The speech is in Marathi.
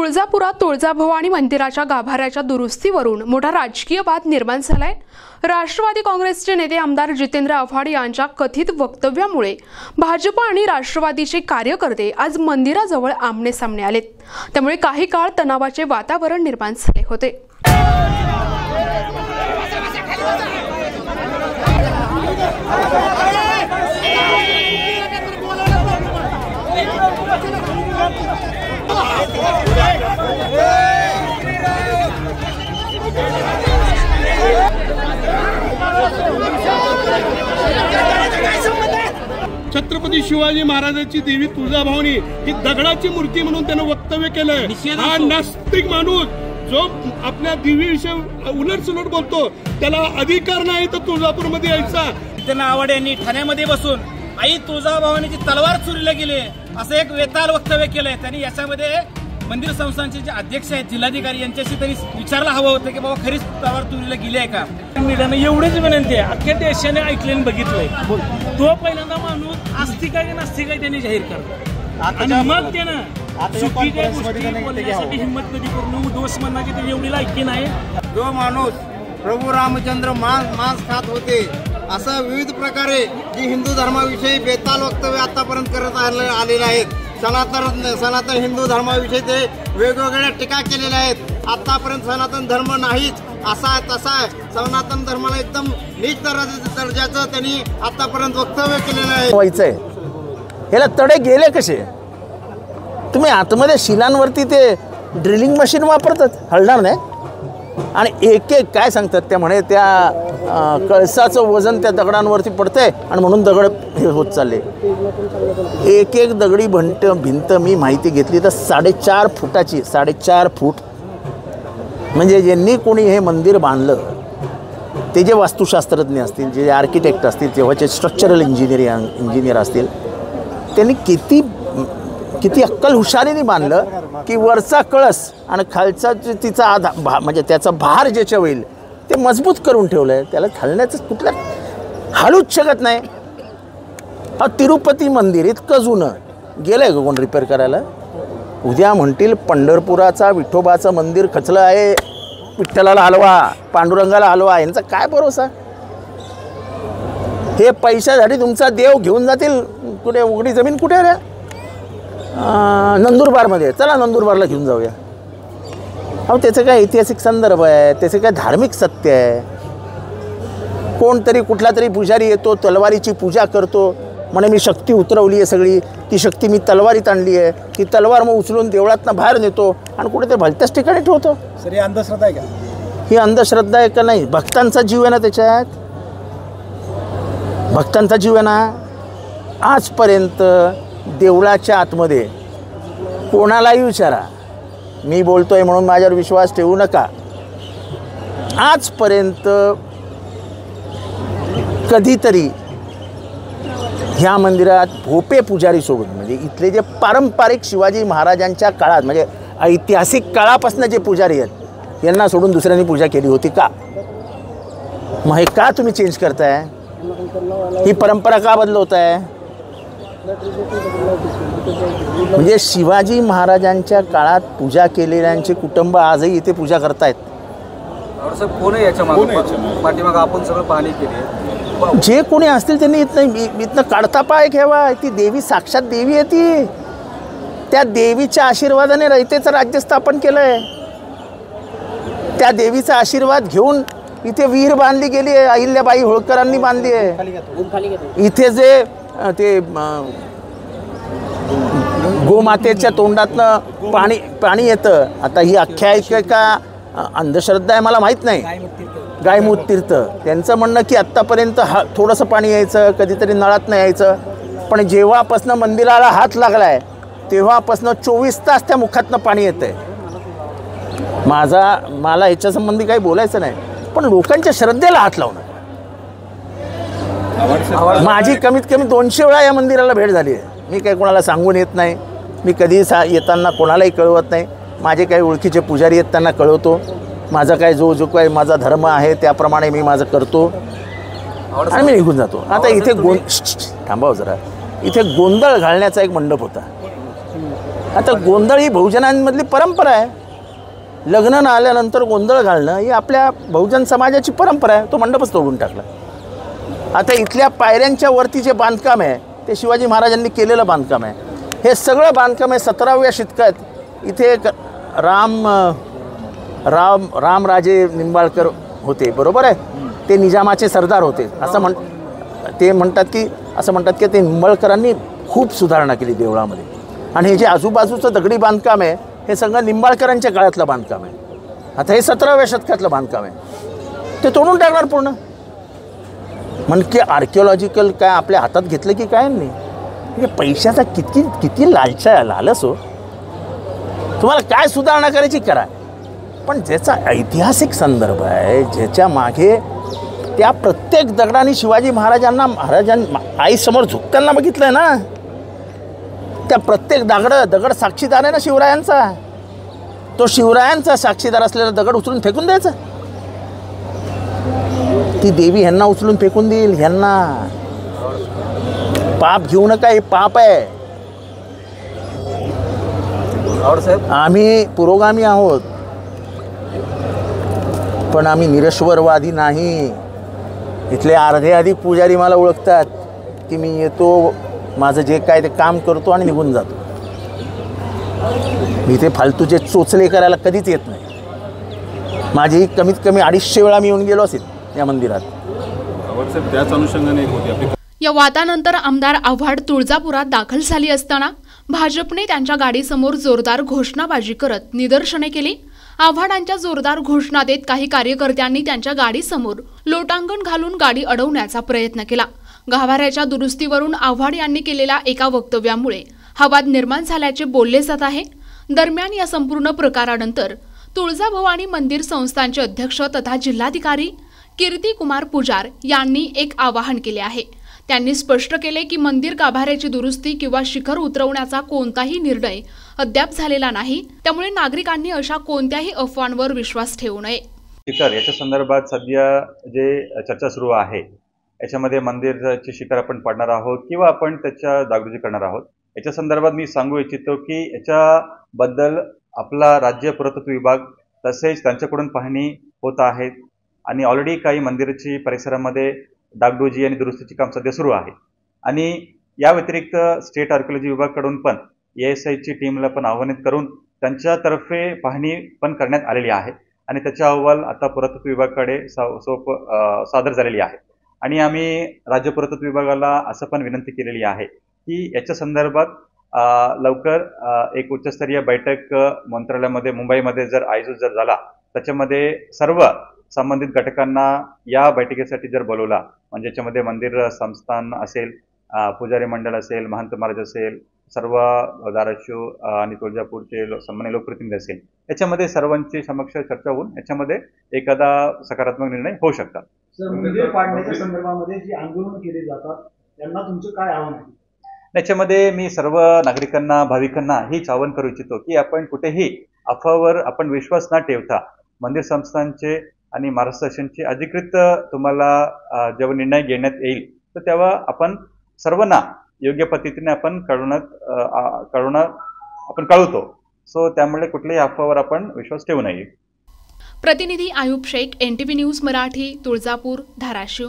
तुळजापुरात तुळजाभवानी मंदिराच्या गाभाऱ्याच्या दुरुस्तीवरून मोठा राजकीय वाद निर्माण झालाय। राष्ट्रवादी काँग्रेसचे नेते आमदार जितेंद्र आव्हाड यांच्या कथित वक्तव्यामुळे भाजप आणि राष्ट्रवादीचे कार्यकर्ते आज मंदिराजवळ आमने-सामने आलेत। त्यामुळे काही काळ तणावाचे वातावरण निर्माण झाले होते। छत्रपती शिवाजी महाराजांची देवी तुळजाभवानी ही दगडाची मूर्ती म्हणून त्याने वक्तव्य केलंय। हा नास्तिक माणूस जो आपल्या देवीविषयी उलटसुलट बोलतो त्याला अधिकार नाही तर तुळजापूरमध्ये यायचा। जितेंद्र आव्हाड यांनी ठाण्यामध्ये बसून आई तुळजाभवानीची तलवार चोरीला गेली असं एक वेताल वक्तव्य केलंय। त्यांनी याच्यामध्ये मंदिर संस्थानचे जे अध्यक्ष आहेत जिल्हाधिकारी यांच्याशी त्यांनी विचारला हवं होतं की बाबा खरीच तलवार चोरीला गेली आहे का। मीडियाने एवढीच विनंती आहे, अख्ख्या देशाने ऐकलेलं बघितलंय। तो पहिल्यांदा माणूस आस्तिक आहे नास्तिक आहे त्यांनी जाहीर करतो आणि मग त्यानं चुकीच्या गोष्टी बोलण्यासाठी हिंमत कधी करून दोष म्हणण्याची त्याची एवढी लायकी नाही। जो माणूस प्रभू रामचंद्र मांस खात होते असं विविध प्रकारे जी हिंदू धर्माविषयी बेताल वक्तव्य आतापर्यंत करत आलेले आहेत। सनातन हिंदू धर्माविषयी ते वेगवेगळ्या टीका केलेल्या आहेत। आतापर्यंत सनातन धर्म नाहीच असा आहे तसा आहे, सनातन धर्माला एकदम नीच दर्जाचं त्यांनी आतापर्यंत वक्तव्य केलेलं आहे। व्हायचंय ह्याला तडे गेले कसे? तुम्ही आतमध्ये शिलांवरती ते ड्रिलिंग मशीन वापरतात, हलणार नाही। आणि एक एक काय सांगतात त्या म्हणे त्या कळसाचं वजन त्या दगडांवरती पडतंय आणि म्हणून दगड हे होत चालले। एक एक दगडी भिंत मी माहिती घेतली तर 4.5 फुटाची, 4.5 फूट। म्हणजे ज्यांनी कोणी हे मंदिर बांधलं ते जे वास्तुशास्त्रज्ञ असतील, जे आर्किटेक्ट असतील, तेव्हाचे स्ट्रक्चरल इंजिनियर असतील, त्यांनी किती अक्कल हुशारीने बांधलं की वरचा कळस आणि खालचा तिचा आधार म्हणजे त्याचा भार ज्याच्या होईल ते मजबूत करून ठेवलं आहे। त्याला हलण्याचं कुठलं हलूच शकत नाही। हा तिरुपती मंदिर इतकं जुनं गेलंय का कोण रिपेअर करायला? उद्या म्हणतील पंढरपुराचा विठोबाचं मंदिर खचलं आहे, विठ्ठलाला हलवा, पांडुरंगाला हलवा, यांचा काय भरोसा? हे पैशासाठी तुमचा देव घेऊन जातील कुठे? उघडी जमीन कुठे रे? नंदुरबारमध्ये, चला नंदुरबारला घेऊन जाऊया। अहो त्याचं काय ऐतिहासिक संदर्भ आहे, त्याचं काय धार्मिक सत्य आहे? कोणतरी कुठला तरी पुजारी येतो, तलवारीची पूजा करतो, म्हणे मी शक्ती उतरवली आहे सगळी, ती शक्ती मी तलवारीत आणली आहे, ती तलवार मग उचलून देवळातनं बाहेर नेतो आणि कुठे ते भलत्याच ठिकाणी ठेवतो। सर ही अंधश्रद्धा आहे का? ही अंधश्रद्धा आहे का नाही? भक्तांचा जीव आहे ना त्याच्यात, भक्तांचा जीव आहे ना। आजपर्यंत देवळाच्या आतमध्ये कोणालाही विचारा, मी बोलतोय म्हणून माझ्यावर विश्वास ठेवू नका, आजपर्यंत कधीतरी ह्या मंदिरात भोपे पुजारी सोडून म्हणजे इथले जे पारंपरिक शिवाजी महाराजांच्या काळात म्हणजे ऐतिहासिक काळापासून जे पुजारी आहेत यांना सोडून दुसऱ्यांनी पूजा केली होती का? मग हे का तुम्ही चेंज करताय? ही परंपरा का बदलवताय? म्हणजे शिवाजी महाराजांच्या काळात पूजा केलेल्यांचे कुटुंब आजही इथे पूजा करतायत। कोण आहे याच्या पाठीमागे? आपण सगळं पाहणी केली, जे कोणी असतील त्यांनी इथनं काढता पाय घ्यावा। ती देवी साक्षात देवी आहे, ती त्या देवीच्या आशीर्वादाने रयतेचं राज्य स्थापन केलंय। त्या देवीचा आशीर्वाद घेऊन इथे विहीर बांधली गेली आहे, अहिल्याबाई होळकरांनी बांधली आहे। इथे जे ते गोमातेच्या तोंडातनं पाणी येतं, आता ही आख्यायिका का अंधश्रद्धा आहे मला माहीत नाही। गायमुत तीर्थ त्यांचं म्हणणं की आत्तापर्यंत थोडंसं पाणी यायचं, कधीतरी नळात नाही यायचं, पण जेव्हापासनं मंदिराला हात लागला आहे तेव्हापासनं 24 तास त्या मुखातनं पाणी येतं आहे। मला ह्याच्या संबंधी काही बोलायचं नाही, पण लोकांच्या श्रद्धेला हात लावणं। माझी कमीत कमी 200 वेळा या मंदिराला भेट झाली आहे। मी काही कोणाला सांगून येत नाही, मी कधी येताना कोणालाही कळवत नाही। माझे काही ओळखीचे पुजारी आहेत त्यांना कळवतो, माझा काय जो काही माझा धर्म आहे त्याप्रमाणे मी माझं करतो आणि मी निघून जातो। आता इथे थांबाव जरा, इथे गोंधळ घालण्याचा एक मंडप होता, आता गोंधळ ही बहुजनांमधली परंपरा आहे. लग्न न आल्यानंतर गोंधळ घालणं ही आपल्या बहुजन समाजाची परंपरा आहे. तो मंडपच तोडून टाकला. आता इथल्या पायऱ्यांच्या वरती जे बांधकाम आहे ते शिवाजी महाराजांनी केलेलं बांधकाम आहे. हे सगळं बांधकाम आहे 17व्या शतकात. इथे एक रामराजे निंबाळकर होते, बरोबर आहे. ते निजामाचे सरदार होते असं म्हणतात की ते निंबाळकरांनी खूप सुधारणा केली देवळामध्ये. आणि हे जे आजूबाजूचं दगडी बांधकाम आहे हे सगळं निंबाळकरांच्या काळातलं बांधकाम आहे. आता हे 17व्या शतकातलं बांधकाम आहे. ते तोडून टाकणार पूर्ण. म्हणजे आर्किओलॉजिकल काय आपल्या हातात घेतलं की काय नाही. म्हणजे पैशाचा किती लालच हो. तुम्हाला काय सुधारणा करायची करा, पण ज्याचा ऐतिहासिक संदर्भ आहे, ज्याच्या मागे त्या प्रत्येक दगडाने शिवाजी महाराजांना आईसमोर झुकताना बघितलंय ना. त्या प्रत्येक दगड साक्षीदार आहे ना शिवरायांचा. तो शिवरायांचा साक्षीदार असलेला दगड उचलून फेकून द्यायचा. ती देवी ह्यांना उचलून फेकून देईल. ह्यांना पाप घेऊ नका, हे पाप आहे. आम्ही पुरोगामी आहोत, पण आम्ही निरश्वरवादी नाही. इथले अर्धे अधिक पुजारी मला ओळखतात की मी येतो, माझं जे काय ते काम करतो आणि निघून जातो. मी ते फालतूचे चोचले करायला कधीच येत नाही. माझी कमीत कमी 250 वेळा मी येऊन गेलो असेल या मंदिरात. त्याच अनुषंगाने या वादानंतर आमदार आव्हाड तुळजापुरात दाखल झाली असताना भाजपने त्यांच्या गाडीसमोर जोरदार घोषणाबाजी करत निदर्शने केली. आव्हाडांच्या जोरदार घोषणा देत काही कार्यकर्त्यांनी त्यांच्या गाडीसमोर लोटांगण घालून गाडी अडवण्याचा प्रयत्न केला. गाभाऱ्याच्या दुरुस्तीवरून आव्हाड यांनी केलेल्या एका वक्तव्यामुळे हा वाद निर्माण झाल्याचे बोलले जात आहे. दरम्यान या संपूर्ण प्रकारानंतर तुळजाभवानी मंदिर संस्थानचे अध्यक्ष तथा जिल्हाधिकारी कीर्ती कुमार पुजार यांनी एक आवाहन केले आहे. त्यांनी स्पष्ट केले की मंदिर गाभाऱ्याची दुरुस्ती किंवा शिखर उतरवण्याचा कोणताही निर्णय अद्याप झालेला नाही. त्यामुळे नागरिकांनी अशा कोणत्याही अफवांवर विश्वास ठेवू नये. शिखर याच्या संदर्भात सध्या जे चर्चा सुरू आहे याच्यामध्ये मंदिराचे शिखर आपण पाडणार आहोत किंवा आपण त्याच्या डागडुजी करणार आहोत. याच्या संदर्भात मी सांगू इच्छितो की याच्याबद्दल आपला राज्य पुरातत्व विभाग तसेच त्यांच्याकडून पाहणी होत आहेत आणि ऑलरेडी काही मंदिराची परिसरामध्ये डागडुजी आणि दुरुस्तीचे काम सध्या सुरू आहे. आणि या व्यतिरिक्त स्टेट आर्किओलॉजी विभागाकडून पण ASIची टीमला पण आव्हानित करून त्यांच्यातर्फे पाहणी पण करण्यात आलेली आहे आणि त्याचा अहवाल आता पुरातत्व विभागाकडे सादर झालेली आहे. आणि आम्ही राज्य पुरातत्व विभागाला असं पण विनंती केलेली आहे की याच्या संदर्भात लवकर एक उच्चस्तरीय बैठक मंत्रालयामध्ये मुंबईमध्ये जर आयोजित झाला त्याच्यामध्ये सर्व संबंधित घटकांना या बैठकीसाठी जर बोलवला, म्हणजे याच्यामध्ये मंदिर संस्थान असेल, पुजारी मंडळ असेल, महंत महाराज असेल, सर्व धाराशिव आणि तुळजापूरचे सामान्य लोकप्रतिनिधी असेल, याच्यामध्ये सर्वांची समक्ष चर्चा होऊन याच्यामध्ये एखादा सकारात्मक निर्णय होऊ शकतात. मंदिर पाडण्याच्या संदर्भामध्ये जी आंदोलन केले जातात त्यांना तुमचं काय आव्हान आहे? याच्यामध्ये मी सर्व नागरिकांना, भाविकांना हेच आवाहन करू इच्छितो की आपण कुठेही अफवावर आपण विश्वास न ठेवता मंदिर संस्थांचे आणि महाराष्ट्र शासनाचे अधिकृत तुम्हाला जेव्हा निर्णय घेण्यात येईल तर तेव्हा आपण सर्वांना योग्य पद्धतीने आपण कळवतो. सो त्यामुळे कुठल्याही अफवावर आपण विश्वास ठेवू नये. प्रतिनिधी आयुब शेख, NTV न्यूज मराठी, तुळजापूर, धाराशिव.